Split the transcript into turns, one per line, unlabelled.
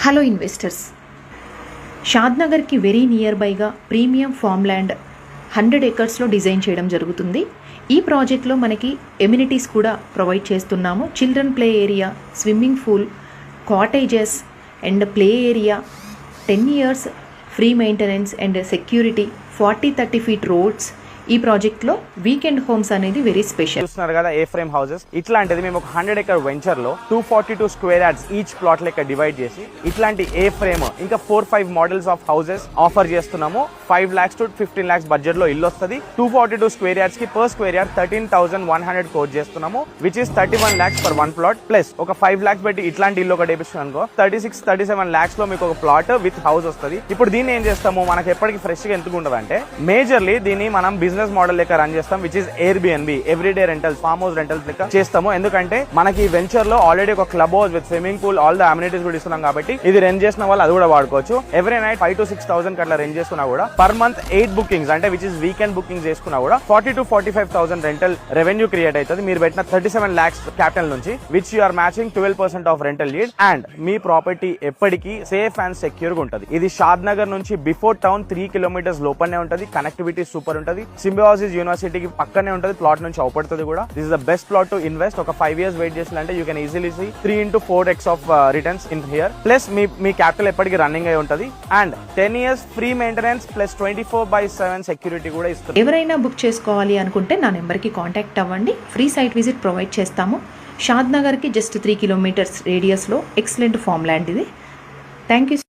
Hello investors, షాద్నగర్కి very near బైగా premium farm land 100 ఏకర్స్లో డిజైన్ చేయడం జరుగుతుంది. ఈ ప్రాజెక్ట్లో మనకి ఎమ్యూనిటీస్ కూడా ప్రొవైడ్ చేస్తున్నాము. Children play area, swimming pool, cottages and play area, 10 years free maintenance and security, 40-30 feet roads. ఈ ప్రాజెక్ట్లో వీకెండ్ హోమ్స్ అనేది వెరీ స్పెషల్.
చూస్తున్నారు కదా, ఏ ఫ్రేమ్ హౌసెస్. ఇట్లాంటిది మేము ఒక 100 acre వెంచర్ లో 242 square yards ఈచ్ ప్లాట్ లెక్క డివైడ్ చేసి ఇట్లాంటి ఏ ఫ్రేమ్ ఇంకా 4-5 మోడల్స్ ఆఫ్ హౌసెస్ ఆఫర్ చేస్తున్నాము. 5 lakhs to 15 lakhs బడ్జెట్ లో ఇల్లు వస్తుంది. 242 square yards కి పర్ స్క్వేర్ యార్డ్ 13,100 కోట్ చేస్తున్నాము, which is 31 lakhs for one plot. Plus ఒక 5 lakhs పెట్టి ఇట్లాంటి ఇల్లు ఒకటి వేపిస్తున్నాం అనుకో 36-37 lakhs లో మీకు ఒక ప్లాట్ విత్ హౌస్ వస్తుంది. ఇప్పుడు దీన్ని ఏం చేస్తాము, మనకి ఎప్పటికి ఫ్రెష్ గా ఎందుకు ఉండదు అంటే, మేజర్లీ దీన్ని మనం బిజినెస్ మోడల్ లెక్క రన్ చేస్తాం, which is Airbnb, everyday rentals, farm house rentals లెక్క చేస్తాము. ఎందుకంటే మనకి వెంచర్ లో ఆల్రెడీ ఒక club house with swimming pool, all the amenities కూడా ఇస్తున్నాం కాబట్టి ఇది రెంట్ చేసిన వాళ్ళు అది కూడా వాడుకోవచ్చు. ఎవ్రీ నైట్ 5,000 to 6,000 అట్లా రెంట్ చేసుకున్నా కూడా పర్ మంత్ 8 bookings అంటే విచ్ ఇస్ వీకెండ్ బుకింగ్స్ చేసుకున్నా కూడా 40,000 to 45,000 రెంటల్ రెవెన్యూ క్రియేట్ అవుతుంది. మీరు పెట్టిన 37 lakhs క్యాపిటల్ నుంచి, which you are matching 12% of rental yield. And మీ ప్రాపర్టీ ఎప్పటికీ సేఫ్ అండ్ సెక్యూర్ గా ఉంటుంది. ఇది షాద్ నగర్ నుంచి బిఫోర్ టౌన్ 3 kilometers లోపలనే ఉంటుంది. కనెక్టివిటీ సూపర్ ఉంటుంది. సింబయాసిస్ యూనివర్సిటీకి పక్కనే ఉంటుంది. ప్లాట్ నుంచి అవపడుతుంది కూడా. This is the best plot to invest. ఒక 5 years వెయిట్ చేసినంటే you can easily see 3 to 4x of returns in here. Plus మీ క్యాపిటల్ ఎప్పటికీ రన్నింగ్ అయి ఉంటుంది. And 10 years free maintenance plus 24/7 security కూడా ఇస్తుంది.
ఎవరైనా బుక్ చేసుకోవాలి అనుకుంటే నా నెంబర్కి కాంటాక్ట్ అవ్వండి. ఫ్రీ సైట్ విజిట్ ప్రొవైడ్ చేస్తాము. షాద్ నగర్కి జస్ట్ 3 kilometers రేడియస్లో ఎక్సలెంట్ ఫామ్ ల్యాండ్ ఇది. Thank you.